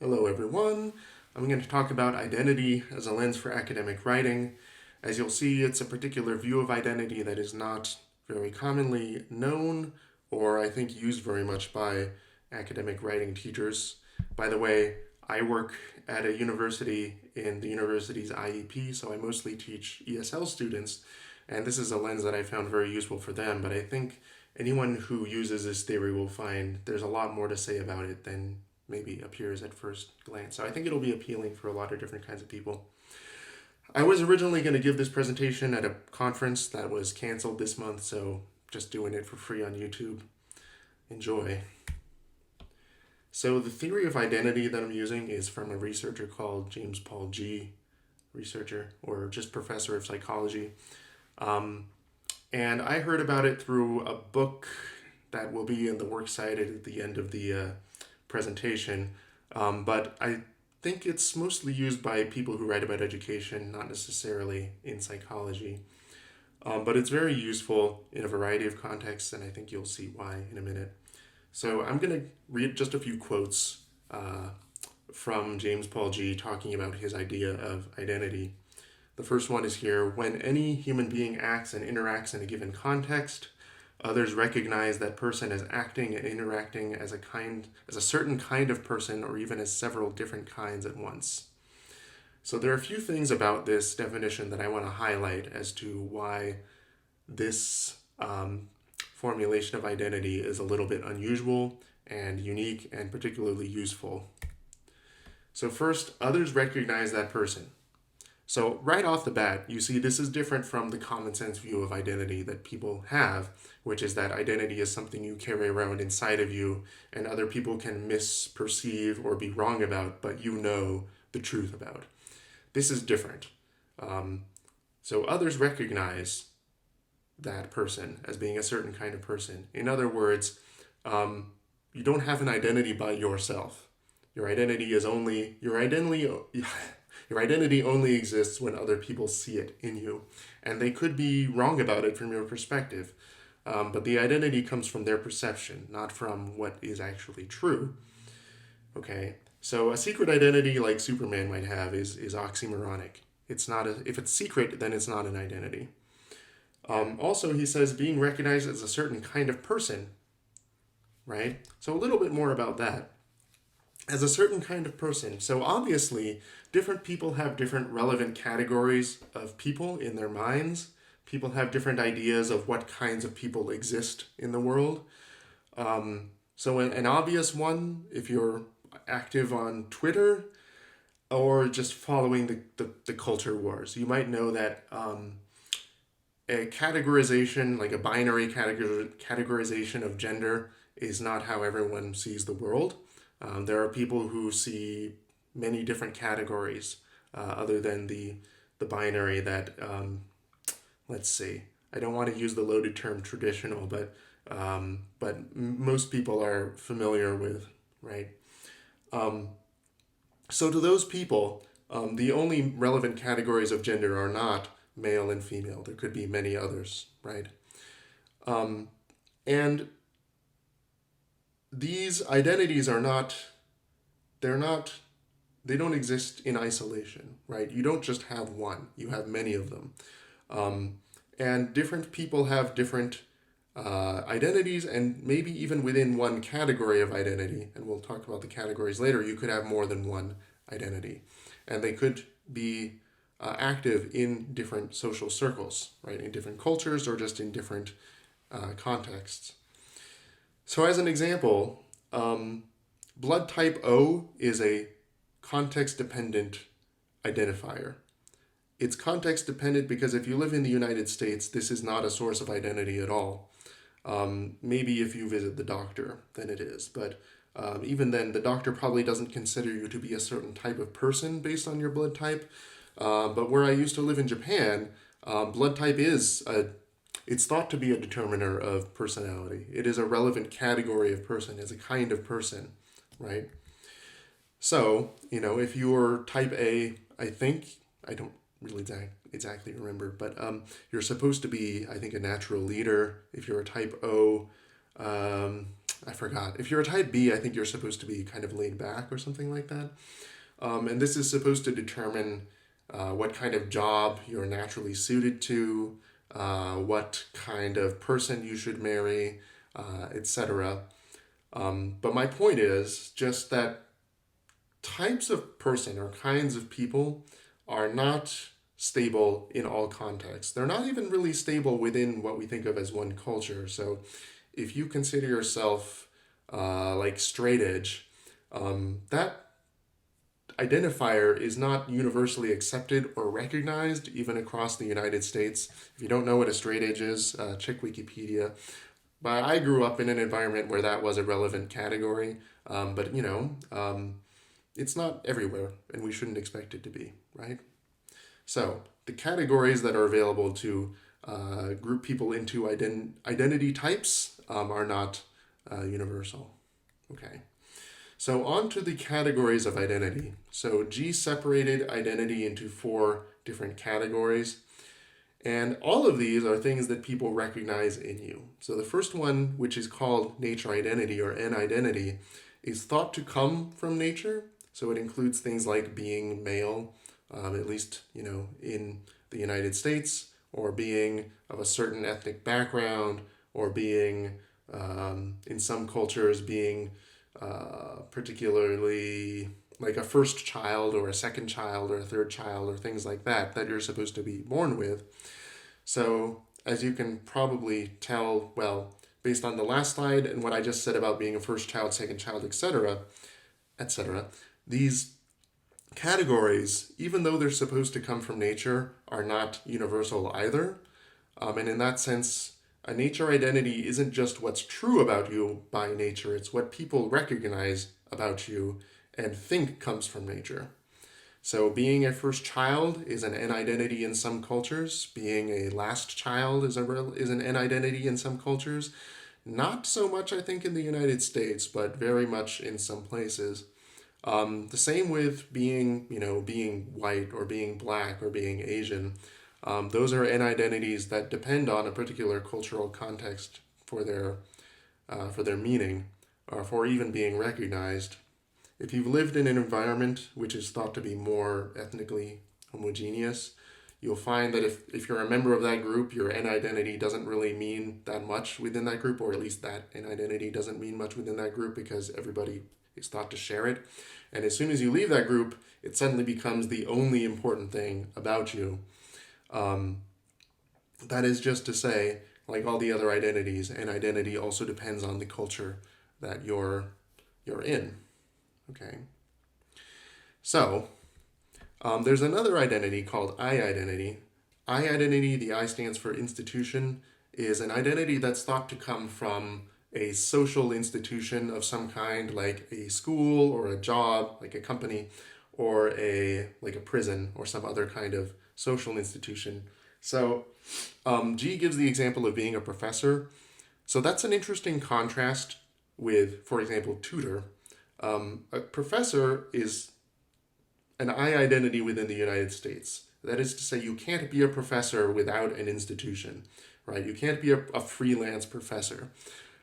Hello, everyone. I'm going to talk about identity as a lens for academic writing. As you'll see, it's a particular view of identity that is not very commonly known or I think used very much by academic writing teachers. By the way, I work at a university in the university's IEP, so I mostly teach ESL students, and this is a lens that I found very useful for them, but I think anyone who uses this theory will find there's a lot more to say about it than maybe appears at first glance. So I think it'll be appealing for a lot of different kinds of people. I was originally going to give this presentation at a conference that was canceled this month, so just doing it for free on YouTube. Enjoy. So the theory of identity that I'm using is from a researcher called James Paul Gee, researcher or just professor of psychology. And I heard about it through a book that will be in the works cited at the end of the presentation. But I think it's mostly used by people who write about education, not necessarily in psychology. But it's very useful in a variety of contexts, and I think you'll see why in a minute. So I'm going to read just a few quotes from James Paul Gee talking about his idea of identity. The first one is here: when any human being acts and interacts in a given context, others recognize that person as acting and interacting as a certain kind of person, or even as several different kinds at once. So there are a few things about this definition that I want to highlight as to why this formulation of identity is a little bit unusual and unique and particularly useful. So first, others recognize that person. So right off the bat, you see this is different from the common sense view of identity that people have, which is that identity is something you carry around inside of you and other people can misperceive or be wrong about, but you know the truth about. This is different. So others recognize that person as being a certain kind of person. In other words, you don't have an identity by yourself. Your identity only exists when other people see it in you, and they could be wrong about it from your perspective. But the identity comes from their perception, not from what is actually true. Okay, so a secret identity like Superman might have is oxymoronic. If it's secret, then it's not an identity. Also, he says being recognized as a certain kind of person, right? So a little bit more about that. As a certain kind of person. So obviously, different people have different relevant categories of people in their minds. People have different ideas of what kinds of people exist in the world. So an obvious one, if you're active on Twitter or just following the culture wars, you might know that a categorization, like a binary categorization of gender, is not how everyone sees the world. There are people who see many different categories other than the binary that, let's see, I don't want to use the loaded term traditional, but most people are familiar with, right? So to those people, the only relevant categories of gender are not male and female. There could be many others, right? And these identities they don't exist in isolation, right? You don't just have one, you have many of them. And different people have different identities, and maybe even within one category of identity, and we'll talk about the categories later, you could have more than one identity. And they could be active in different social circles, right? In different cultures or just in different contexts. So as an example, blood type O is a context-dependent identifier. It's context-dependent because if you live in the United States, this is not a source of identity at all. Maybe if you visit the doctor, then it is. But even then, the doctor probably doesn't consider you to be a certain type of person based on your blood type. But where I used to live in Japan, blood type it's thought to be a determiner of personality. It is a relevant category of person, as a kind of person, right? So, if you're type A, I don't really exactly remember, but you're supposed to be, I think, a natural leader. If you're a type O, I forgot. If you're a type B, I think you're supposed to be kind of laid back or something like that. And this is supposed to determine what kind of job you're naturally suited to, what kind of person you should marry, etc. But my point is just that types of person or kinds of people are not stable in all contexts. They're not even really stable within what we think of as one culture. So if you consider yourself like straight edge, that identifier is not universally accepted or recognized even across the United States. If you don't know what a straight edge is, check Wikipedia. But I grew up in an environment where that was a relevant category. But it's not everywhere, and we shouldn't expect it to be, right? So the categories that are available to group people into identity types are not universal. Okay. So on to the categories of identity. So G separated identity into 4 different categories. And all of these are things that people recognize in you. So the first one, which is called nature identity or N identity, is thought to come from nature. So it includes things like being male, at least, in the United States, or being of a certain ethnic background, or being, in some cultures, being particularly like a first child or a second child or a third child or things like that you're supposed to be born with. So as you can probably tell, well, based on the last slide and what I just said about being a first child, second child, etc., these categories, even though they're supposed to come from nature, are not universal either. And in that sense, a nature identity isn't just what's true about you by nature, it's what people recognize about you and think comes from nature. So being a first child is an N identity in some cultures. Being a last child is an N identity in some cultures. Not so much, I think, in the United States, but very much in some places. The same with being white or being black or being Asian. Those are N identities that depend on a particular cultural context for their meaning or for even being recognized. If you've lived in an environment which is thought to be more ethnically homogeneous, you'll find that if you're a member of that group, your N identity doesn't really mean that much within that group, or at least that N identity doesn't mean much within that group because everybody is thought to share it. And as soon as you leave that group, it suddenly becomes the only important thing about you. That is just to say, like all the other identities, an identity also depends on the culture that you're in. Okay. So there's another identity called I identity. I identity, the I stands for institution, is an identity that's thought to come from a social institution of some kind, like a school or a job, like a company, or like a prison or some other kind of social institution. So G gives the example of being a professor. So that's an interesting contrast with, for example, tutor. A professor is an I identity within the United States. That is to say, you can't be a professor without an institution, right? You can't be a freelance professor.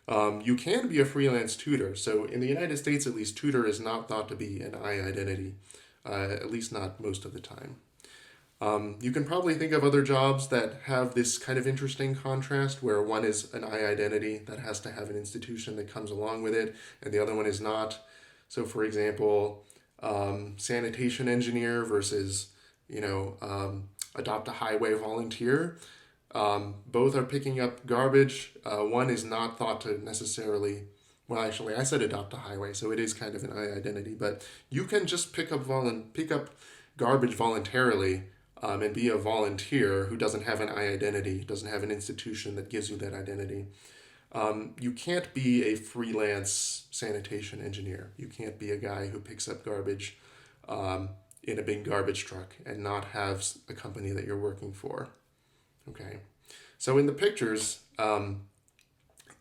You can be a freelance tutor. So in the United States, at least, tutor is not thought to be an I identity, at least not most of the time. You can probably think of other jobs that have this kind of interesting contrast where one is an I identity that has to have an institution that comes along with it, and the other one is not. So, for example, sanitation engineer versus, adopt a highway volunteer. Both are picking up garbage. One is not thought to necessarily, well, actually, I said adopt a highway, so it is kind of an I identity, but you can just pick up garbage voluntarily and be a volunteer who doesn't have an I identity, doesn't have an institution that gives you that identity. You can't be a freelance sanitation engineer. You can't be a guy who picks up garbage in a big garbage truck and not have a company that you're working for. Okay. So in the pictures,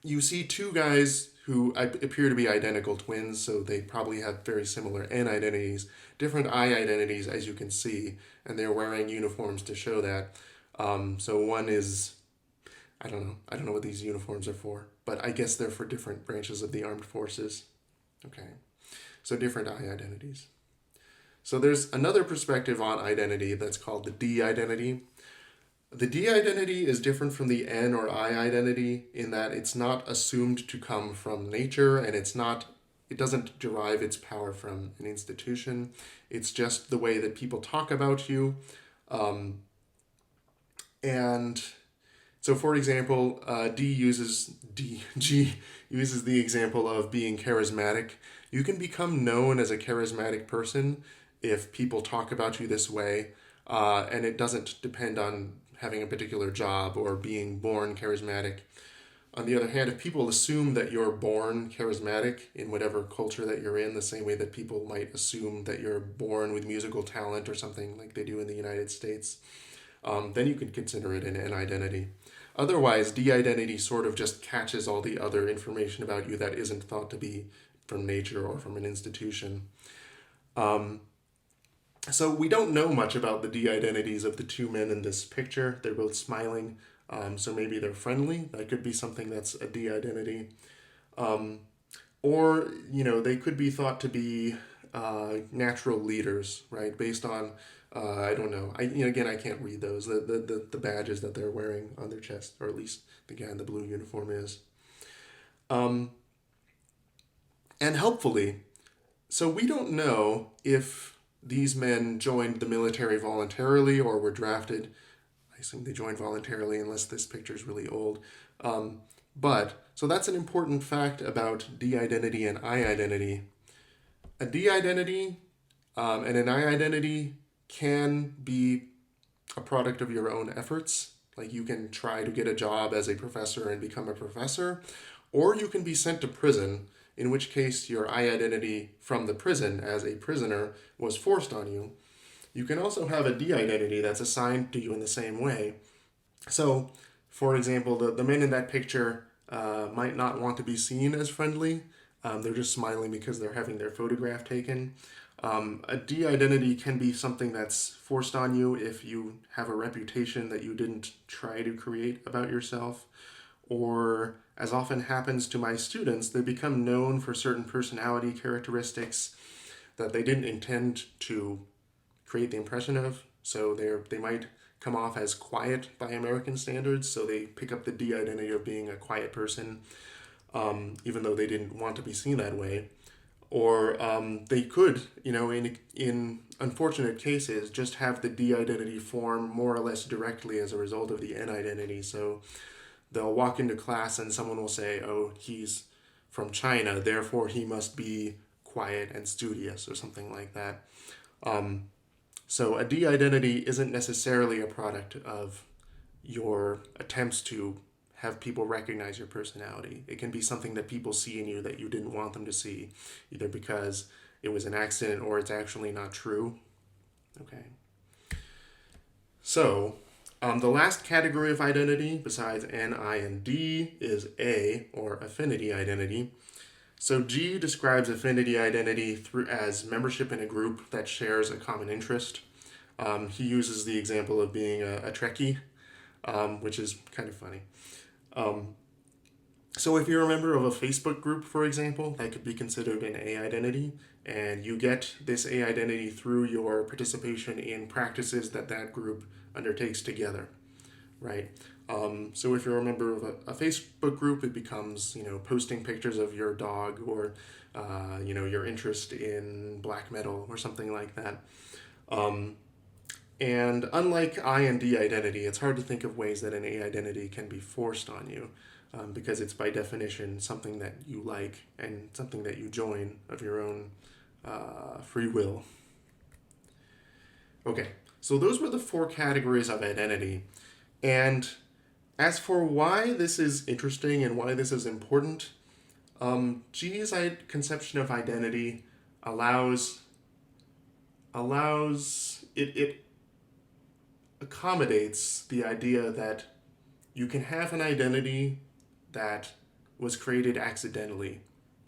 you see 2 guys who appear to be identical twins, so they probably have very similar N identities, different I identities, as you can see, and they're wearing uniforms to show that. So one is, I don't know. I don't know what these uniforms are for, but I guess they're for different branches of the armed forces. Okay. So different I identities. So there's another perspective on identity that's called the D identity. The D identity is different from the N or I identity in that it's not assumed to come from nature, and it doesn't derive its power from an institution. It's just the way that people talk about you. And so, for example, G uses the example of being charismatic. You can become known as a charismatic person if people talk about you this way, and it doesn't depend on having a particular job or being born charismatic. On the other hand, if people assume that you're born charismatic in whatever culture that you're in, the same way that people might assume that you're born with musical talent or something like they do in the United States, then you can consider it an identity. Otherwise, de-identity sort of just catches all the other information about you that isn't thought to be from nature or from an institution. So we don't know much about the de-identities of the two men in this picture. They're both smiling, so maybe they're friendly. That could be something that's a de-identity. Or, they could be thought to be natural leaders, right? Based on, I don't know. Again, I can't read those. The badges that they're wearing on their chest, or at least the guy in the blue uniform is. And helpfully, so we don't know if these men joined the military voluntarily or were drafted. I assume they joined voluntarily unless this picture is really old. So that's an important fact about de-identity and I-identity. A de-identity and an I-identity can be a product of your own efforts. Like you can try to get a job as a professor and become a professor, or you can be sent to prison, in which case your I-identity from the prison as a prisoner was forced on you. You can also have a de-identity that's assigned to you in the same way. So, for example, the men in that picture might not want to be seen as friendly. They're just smiling because they're having their photograph taken. A de-identity can be something that's forced on you if you have a reputation that you didn't try to create about yourself. Or, as often happens to my students, they become known for certain personality characteristics that they didn't intend to create the impression of. So they might come off as quiet by American standards, so they pick up the de-identity of being a quiet person, even though they didn't want to be seen that way. Or they could, in unfortunate cases, just have the de-identity form more or less directly as a result of the N-identity. So they'll walk into class and someone will say, oh, he's from China, therefore he must be quiet and studious, or something like that. So a de-identity isn't necessarily a product of your attempts to have people recognize your personality. It can be something that people see in you that you didn't want them to see, either because it was an accident or it's actually not true. Okay. So, the last category of identity, besides N, I, and D, is A, or affinity identity. So G describes affinity identity as membership in a group that shares a common interest. He uses the example of being a Trekkie, which is kind of funny. So if you're a member of a Facebook group, for example, that could be considered an A identity, and you get this A identity through your participation in practices that group undertakes together, right? So if you're a member of a Facebook group, it becomes, posting pictures of your dog or, your interest in black metal or something like that. And unlike I and D identity, it's hard to think of ways that an A identity can be forced on you, because it's by definition something that you like and something that you join of your own free will. Okay, so those were the 4 categories of identity. And as for why this is interesting and why this is important, G's conception of identity allows it accommodates the idea that you can have an identity that was created accidentally,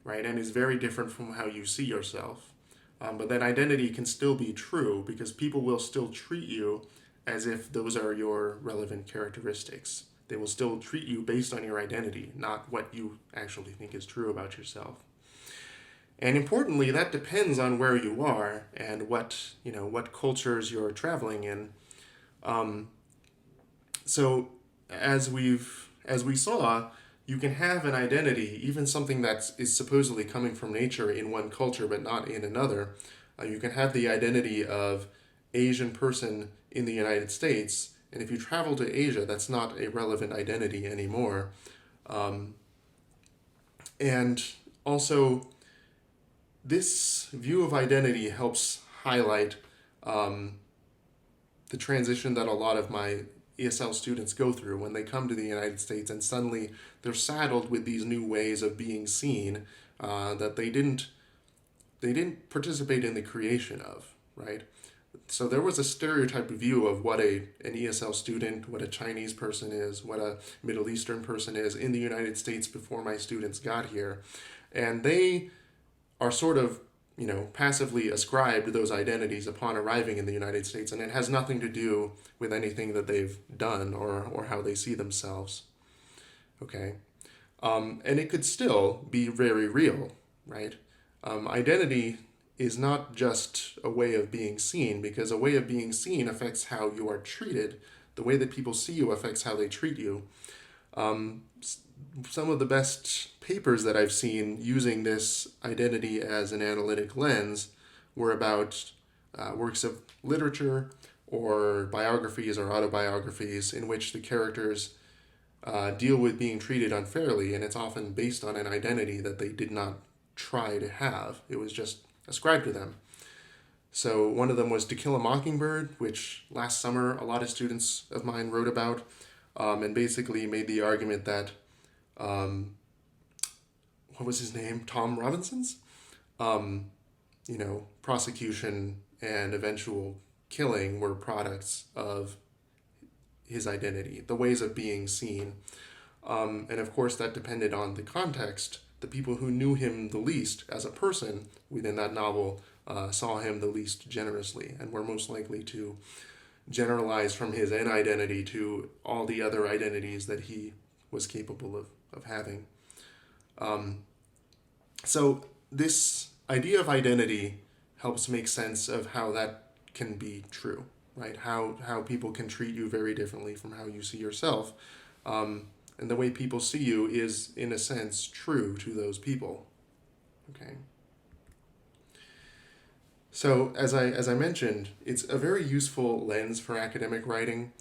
right, and is very different from how you see yourself. But that identity can still be true because people will still treat you as if those are your relevant characteristics, They will still treat you based on your identity, not what you actually think is true about yourself. And importantly, that depends on where you are and what cultures you're traveling in. Um, so as we saw, you can have an identity, even something that is supposedly coming from nature in one culture but not in another. You can have the identity of Asian person in the United States, and if you travel to Asia, that's not a relevant identity anymore. Um, and also, this view of identity helps highlight um, the transition that a lot of my ESL students go through when they come to the United States, and suddenly they're saddled with these new ways of being seen that they didn't participate in the creation of, right? So there was a stereotyped view of what an ESL student, what a Chinese person is, what a Middle Eastern person is in the United States before my students got here. And they are sort of, passively ascribed those identities upon arriving in the United States, and it has nothing to do with anything that they've done or how they see themselves. Okay? And it could still be very real, right? Identity is not just a way of being seen, because a way of being seen affects how you are treated. The way that people see you affects how they treat you. Some of the best papers that I've seen using this identity as an analytic lens were about works of literature or biographies or autobiographies in which the characters deal with being treated unfairly, and it's often based on an identity that they did not try to have. It was just ascribed to them. So one of them was To Kill a Mockingbird, which last summer a lot of students of mine wrote about, and basically made the argument that, what was his name? Tom Robinson's? Prosecution and eventual killing were products of his identity, the ways of being seen. And of course, that depended on the context. The people who knew him the least as a person within that novel saw him the least generously and were most likely to generalize from his own identity to all the other identities that he was capable of having. So this idea of identity helps make sense of how that can be true, right? How people can treat you very differently from how you see yourself. And the way people see you is, in a sense, true to those people. Okay. So as I mentioned, it's a very useful lens for academic writing.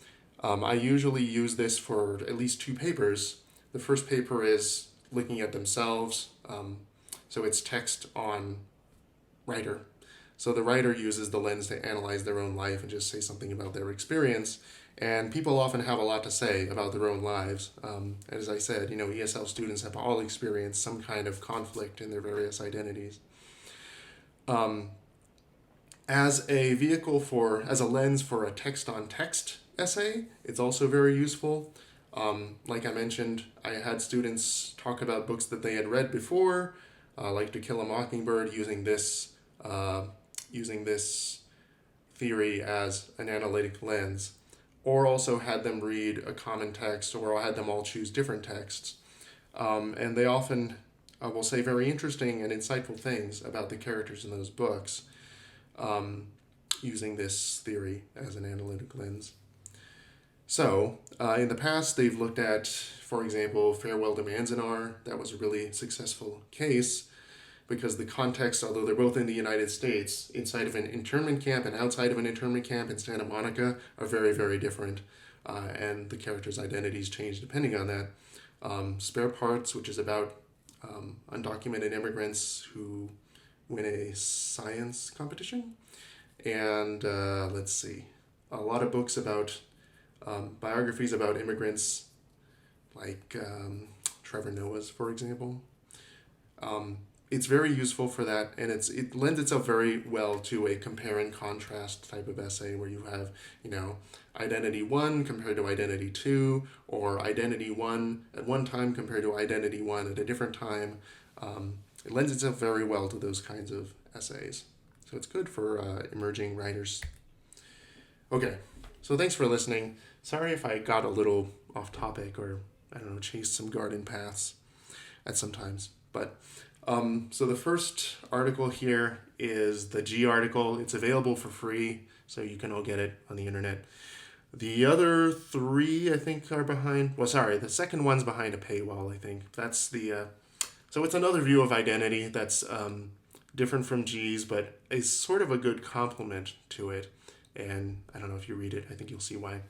I usually use this for at least 2 papers. The first paper is looking at themselves. So it's text on writer. So the writer uses the lens to analyze their own life and just say something about their experience. And people often have a lot to say about their own lives. As I said, ESL students have all experienced some kind of conflict in their various identities. As a lens for a text-on-text essay, it's also very useful. Like I mentioned, I had students talk about books that they had read before, like To Kill a Mockingbird, using this theory as an analytic lens, or also had them read a common text, or had them all choose different texts. And they often will say very interesting and insightful things about the characters in those books, using this theory as an analytic lens. So, in the past, they've looked at, for example, Farewell to Manzanar. That was a really successful case because the context, although they're both in the United States, inside of an internment camp and outside of an internment camp in Santa Monica, are very, very different. And the characters' identities change depending on that. Spare Parts, which is about undocumented immigrants who win a science competition. And let's see, a lot of books about biographies about immigrants, like Trevor Noah's, for example. It's very useful for that, and it lends itself very well to a compare and contrast type of essay where you have, identity 1 compared to identity 2, or identity 1 at one time compared to identity 1 at a different time. It lends itself very well to those kinds of essays. So it's good for emerging writers. Okay, So thanks for listening. Sorry if I got a little off topic or, I don't know, chased some garden paths at some times. But so the first article here is the G article. It's available for free, so you can all get it on the internet. The other three, I think, are behind. Well, sorry, the second one's behind a paywall. I think that's the. So it's another view of identity that's different from G's, but is sort of a good complement to it. And I don't know if you read it. I think you'll see why.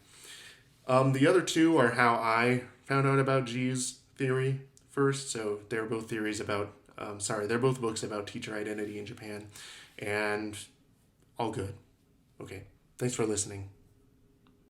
The other two are how I found out about G's theory first. So they're both theories about. They're both books about teacher identity in Japan, and all good. Okay, thanks for listening.